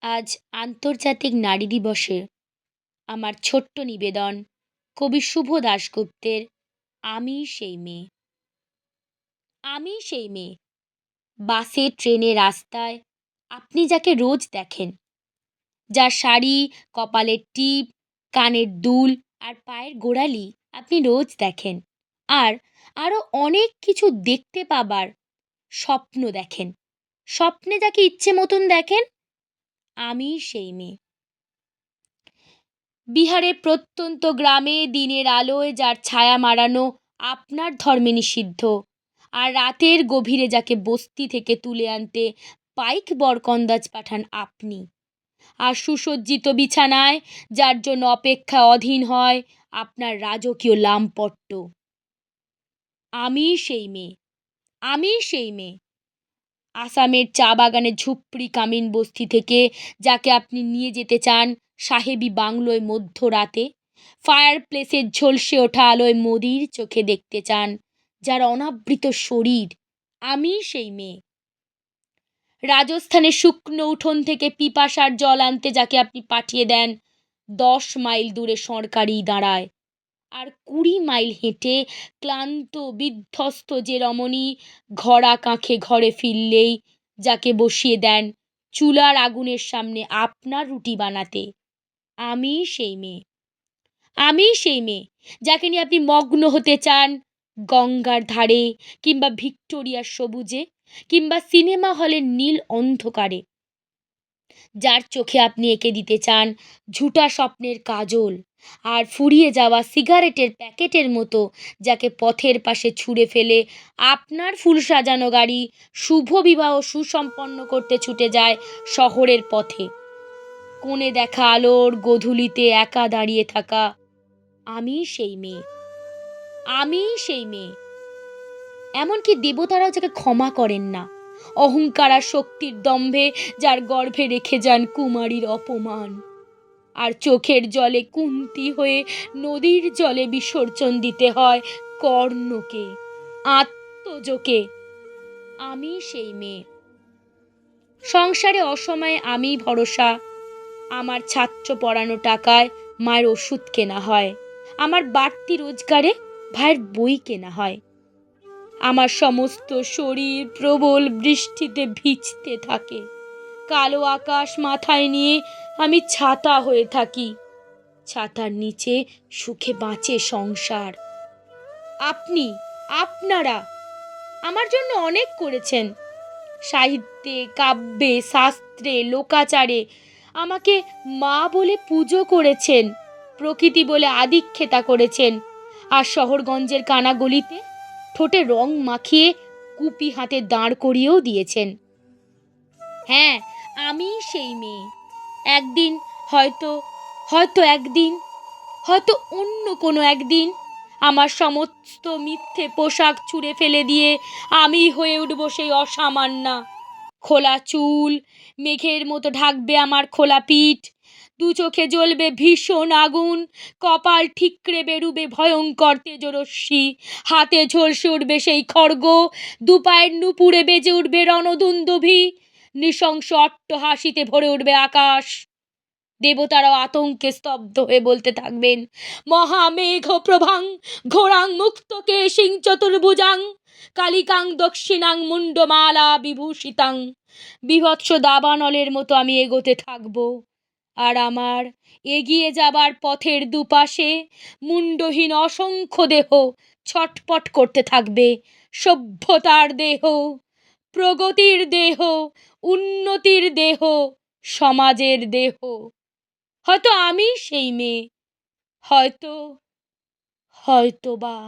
আজ আন্তর্জাতিক নারী দিবসে আমার ছোট্ট নিবেদন কবি শুভ দাশগুপ্তের আমি সেই মেয়ে। আমি সেই মেয়ে। বাসে, ট্রেনে, রাস্তায় আপনি যাকে রোজ দেখেন, যার শাড়ি, কপালের টিপ, কানের দুল আর পায়ের গোড়ালি আপনি রোজ দেখেন, আর আরও অনেক কিছু দেখতে পাবার স্বপ্ন দেখেন। স্বপ্নে যাকে ইচ্ছে মতন দেখেন, আমি সেই মেয়ে। বিহারের প্রত্যন্ত গ্রামে দিনের আলোয় যার ছায়া মাড়ানো আপনার ধর্মে নিষিদ্ধ, আর রাতের গভীরে যাকে বস্তি থেকে তুলে আনতে পাইক বরকন্দাজ পাঠান আপনি, আর সুসজ্জিত বিছানায় যার জন্য অপেক্ষা অধীন হয় আপনার রাজকীয় লামপট্ট। আমি সেই মেয়ে। আমি সেই মেয়ে। আসামের চা বাগানের ঝুপড়ি কামিন বস্তি থেকে যাকে আপনি নিয়ে যেতে চান সাহেবি বাংলোয় মধ্যরাতে, ফায়ার প্লেসের ঝলসে ওঠা আলোয় মোদির চোখে দেখতে চান যার অনাবৃত শরীর, আমি সেই মেয়ে। রাজস্থানের শুকনো উঠোন থেকে পিপাসার জল আনতে যাকে আপনি পাঠিয়ে দেন 10 মাইল দূরে সরকারি দাঁড়ায়, আর 20 মাইল হেঁটে ক্লান্ত বিধ্বস্ত যে রমণী ঘরা কাঁখে ঘরে ফিরলেই যাকে বসিয়ে দেন চুলার আগুনের সামনে আপনার রুটি বানাতে, আমি সেই মেয়ে। আমি সেই মেয়ে যাকে নিয়ে আপনি মগ্ন হতে চান গঙ্গার ধারে, কিংবা ভিক্টোরিয়ার সবুজে, কিংবা সিনেমা হলের নীল অন্ধকারে, যার চোখে আপনি এঁকে দিতে চান ঝুটা স্বপ্নের কাজল, আর ফুরিয়ে যাওয়া সিগারেটের প্যাকেটের মতো যাকে পথের পাশে ছুঁড়ে ফেলে আপনার ফুল সাজানো গাড়ি শুভ বিবাহ সুসম্পন্ন করতে ছুটে যায় শহরের পথে। কোণে দেখা আলোর গোধূলিতে একা দাঁড়িয়ে থাকা আমি সেই মেয়ে। আমি সেই মেয়ে। এমনকি দেবতারাও যাকে ক্ষমা করেন না, অহংকার আর শক্তির দম্ভে যার গর্ভে রেখে যান কুমারীর অপমান, আর চোখের জলে কুন্তি হয়ে নদীর জলে বিসর্জন দিতে হয় কর্ণকে, আত্মজকে, আমি সেই মেয়ে। সংসারে অসময়ে আমি ভরসা, আমার ছাত্র পড়ানো টাকায় মায়ের ওষুধ কেনা হয়, আমার বাড়তি রোজগারে ভাইয়ের বই কেনা হয়, আমার সমস্ত শরীর প্রবল বৃষ্টিতে ভিজতে থাকে, কালো আকাশ মাথায় নিয়ে আমি ছাতা হয়ে থাকি, ছাতার নিচে সুখে বাঁচে সংসার। আপনি, আপনারা আমার জন্য অনেক করেছেন, সাহিত্যে, কাব্যে, শাস্ত্রে, লোকাচারে আমাকে মা বলে পুজো করেছেন, প্রকৃতি বলে আদিক্ষেতা করেছেন, আর শহরগঞ্জের কানাগলিতে ঠোঁটে রং মাখিয়ে কুপি হাতে দাঁড় করিয়েও দিয়েছেন। হ্যাঁ, আমি সেই মেয়ে। একদিন হয়তো হয়তো একদিন হয়তো অন্য কোনো একদিন আমার সমস্ত মিথ্যে পোশাক ছুঁড়ে ফেলে দিয়ে আমি হয়ে উঠব সেই অসামান্যা। খোলা চুল মেঘের মতো ঢাকবে আমার খোলা পিঠ, দু চোখে জ্বলবে ভীষণ আগুন, কপাল ঠিকরে বেরুবে ভয়ঙ্কর তেজরশ্মি, হাতে ঝলসে উঠবে সেই খড়গ, দুপায়ের নুপুরে বেজে উঠবে রণদুন্দুভি, নৃশংস অট্টহাসিতে ভরে উঠবে আকাশ। দেবতারাও আতঙ্কে স্তব্ধ হয়ে বলতে থাকবেন মহামেঘ প্রভাং ঘোরাং মুক্তকে সিং চতুর্ভুজাং কালিকাং দক্ষিণাং মুন্ডমালা বিভূষিতাং। বিভৎস দাবানলের মতো আমি এগোতে থাকব, আর আমার এগিয়ে যাবার পথের দুপাশে মুন্ডহীন অসংখ্য দেহ ছটপট করতে থাকবে, সভ্যতার দেহ, প্রগতির দেহ, উন্নতির দেহ, সমাজের দেহ। হয়তো আমি সেই মেয়ে, হয়তো হয়তো বা।